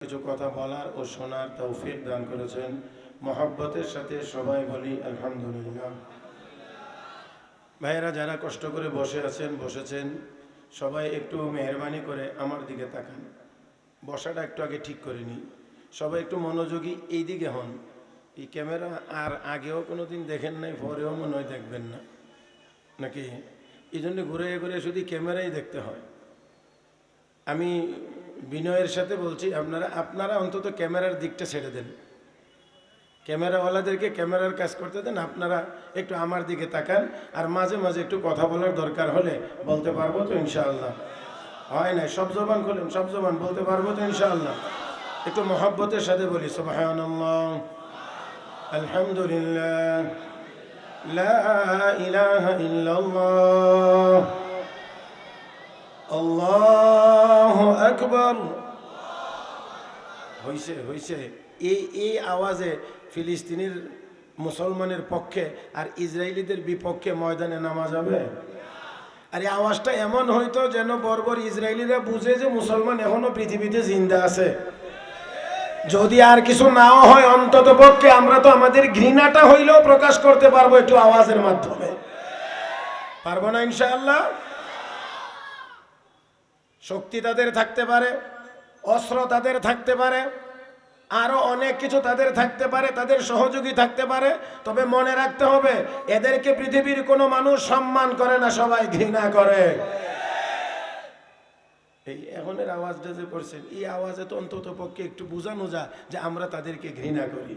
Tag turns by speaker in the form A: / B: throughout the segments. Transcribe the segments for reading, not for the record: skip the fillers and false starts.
A: কিছু কথা বলার ও শোনার তৌফিক দান করেছেন। মহব্বতের সাথে সবাই বলি আলহামদুলিল্লাহ। ভাইয়েরা যারা কষ্ট করে বসেছেন সবাই একটু মেহরবানি করে আমার দিকে তাকান। বসাটা একটু আগে ঠিক করে নিই। সবাই একটু মনোযোগী এই দিকে হন। এই ক্যামেরা আর আগেও কোনো দিন দেখেন নাই, পরেও মনে হয় দেখবেন না নাকি? এই জন্য ঘুরে ঘুরে শুধু ক্যামেরাই দেখতে হয়। আমি বিনয়ের সাথে বলছি, আপনারা অন্তত ক্যামেরার দিকটা ছেড়ে দেন, ক্যামেরাওয়ালাদেরকে ক্যামেরার কাজ করতে দেন। আপনারা একটু আমার দিকে তাকান, আর মাঝে মাঝে একটু কথা বলার দরকার হলে বলতে পারবো তো ইনশাআল্লাহ? হয় না, সব জবান খোলেন, সব জবান বলতে পারবো তো ইনশাআল্লাহ? একটু মহব্বতের সাথে বলি সুবহানাল্লাহ, আলহামদুলিল্লাহ, লা ইলাহা ইল্লাল্লাহ, আল্লাহু আকবার। হইছে এই আওয়াজে ফিলিস্তিনের মুসলমানের পক্ষে আর ইসরায়েলিদের বিপক্ষে ময়দানে নামা যাবে? আর এই আওয়াজটা এমন হইতো যেন বর্বর ইসরায়েলিরা বুঝে যে মুসলমান এখনো পৃথিবীতে জিন্দা আছে। যদি আর কিছু নাও হয়, অন্তত পক্ষে আমরা তো আমাদের ঘৃণাটা হইলেও প্রকাশ করতে পারবো একটু আওয়াজের মাধ্যমে। পারবো না ইনশাআল্লাহ? শক্তি তাদের থাকতে পারে, অস্ত্র তাদের থাকতে পারে, আরো অনেক কিছু তাদের থাকতে পারে, তাদের সহযোগী থাকতে পারে, তবে মনে রাখতে হবে এদেরকে পৃথিবীর কোনো মানুষ সম্মান করে না, সবাই ঘৃণা করে। এই এখনের আওয়াজটা যে করছেন, এই আওয়াজে তো অন্তত পক্ষে একটু বোঝানো যায় যে আমরা তাদেরকে ঘৃণা করি।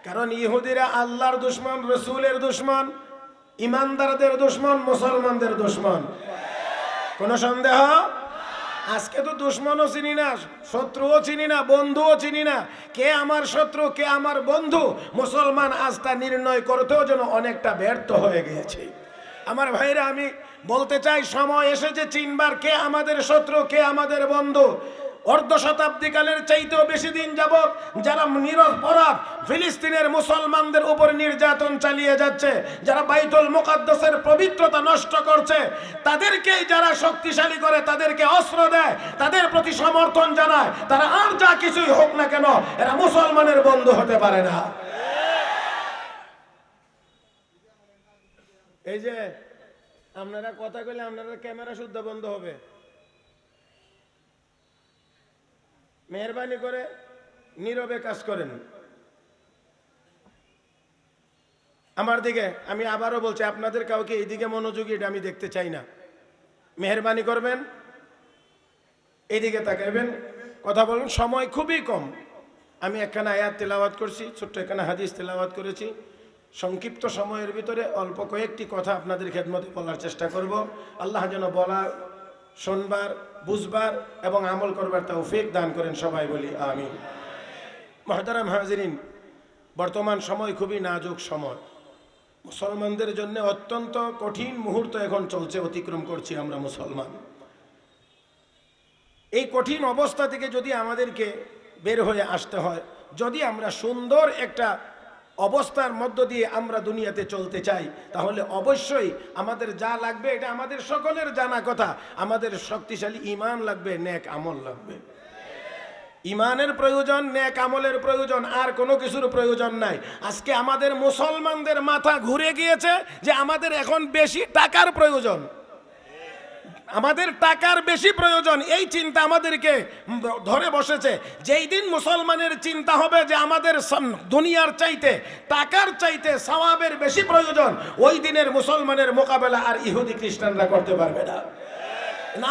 A: কারণ ইহুদিরা আল্লাহর দুশমন, রসুলের দুশমন, ইমানদারদের দুশমন, মুসলমানদের দুশমন। কোনো সন্দেহ? আজকে তো দুশমনও চিনি না, শত্রুও চিনি না, বন্ধুও চিনি না। কে আমার শত্রু, কে আমার বন্ধু, মুসলমান আজ তা নির্ণয় করতেও যেন অনেকটা ব্যর্থ হয়ে গিয়েছে। আমার ভাইরা, আমি বলতে চাই সময় এসেছে চিনবার কে আমাদের শত্রু, কে আমাদের বন্ধু। অর্ধ শতাব্দীকালের চাইতেও বেশি দিন যাবত যারা নিরপরাধ ফিলিস্তিনের মুসলমানদের উপর নির্যাতন চালিয়ে যাচ্ছে, যারা বাইতুল মুকাদ্দাসের পবিত্রতা নষ্ট করছে, তাদেরকেই যারা শক্তিশালী করে, তাদেরকে অস্ত্র দেয়, তাদের প্রতি সমর্থন জানায়, তারা আর যা কিছুই হোক না কেন এরা মুসলমানের বন্ধু হতে পারে না। এই যে আপনারা কথা কইলে আপনারা ক্যামেরা শুদ্ধ বন্ধ হবে। মেহরবানি করে নীরবে কাজ করেন। আমার দিকে, আমি আবারও বলছি, আপনাদের কাউকে এইদিকে মনোযোগী এটা আমি দেখতে চাই না। মেহরবানি করবেন, এইদিকে তাকাইবেন, কথা বলবেন। সময় খুবই কম। আমি একখানা আয়াত তেলাওয়াত করছি, ছোট্ট একখানা হাদিস তেলাওয়াত করেছি। সংক্ষিপ্ত সময়ের ভিতরে অল্প কয়েকটি কথা আপনাদের খেদমতে বলার চেষ্টা করব। আল্লাহ যেন বলার, শুনবার, বুঝবার এবং আমল করবার তৌফিক দান করেন, সবাই বলি আমিন। মুহতারাম হাজিরিন, বর্তমান সময় খুবই নাজুক সময়। মুসলমানদের জন্য অত্যন্ত কঠিন মুহূর্ত এখন চলছে, অতিক্রম করছি আমরা মুসলমান। এই কঠিন অবস্থা থেকে যদি আমাদেরকে বের হয়ে আসতে হয়, যদি আমরা সুন্দর একটা অবস্থার মধ্য দিয়ে আমরা দুনিয়াতে চলতে চাই, তাহলে অবশ্যই আমাদের যা লাগবে এটা আমাদের সকলের জানা কথা। আমাদের শক্তিশালী ঈমান লাগবে, নেক আমল লাগবে। ঈমানের প্রয়োজন, নেক আমলের প্রয়োজন, আর কোনো কিছুর প্রয়োজন নাই। আজকে আমাদের মুসলমানদের মাথা ঘুরে গিয়েছে যে আমাদের এখন বেশি টাকার প্রয়োজন, আমাদের টাকার বেশি প্রয়োজন। এই চিন্তা আমাদেরকে ধরে বসেছে। যেই দিন মুসলমানের চিন্তা হবে যে আমাদের দুনিয়ার চাইতে, টাকার চাইতে সওয়াবের বেশি প্রয়োজন, ওই দিনের মুসলমানের মোকাবেলা আর ইহুদি খ্রিস্টানরা করতে পারবে না।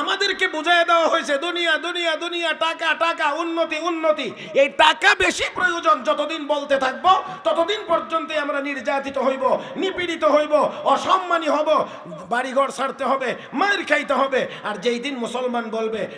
A: আমাদেরকে বুঝাই দেওয়া হয়েছে দুনিয়া দুনিয়া দুনিয়া, টাকা টাকা, উন্নতি উন্নতি। এই টাকা বেশি প্রয়োজন যতদিন বলতে থাকবো, ততদিন পর্যন্তই আমরা নির্যাতিত হইব, নিপীড়িত হইব, অসম্মানী হব, বাড়িঘর ছাড়তে হবে, মার খাইতে হবে। আর যেই দিন মুসলমান বলবে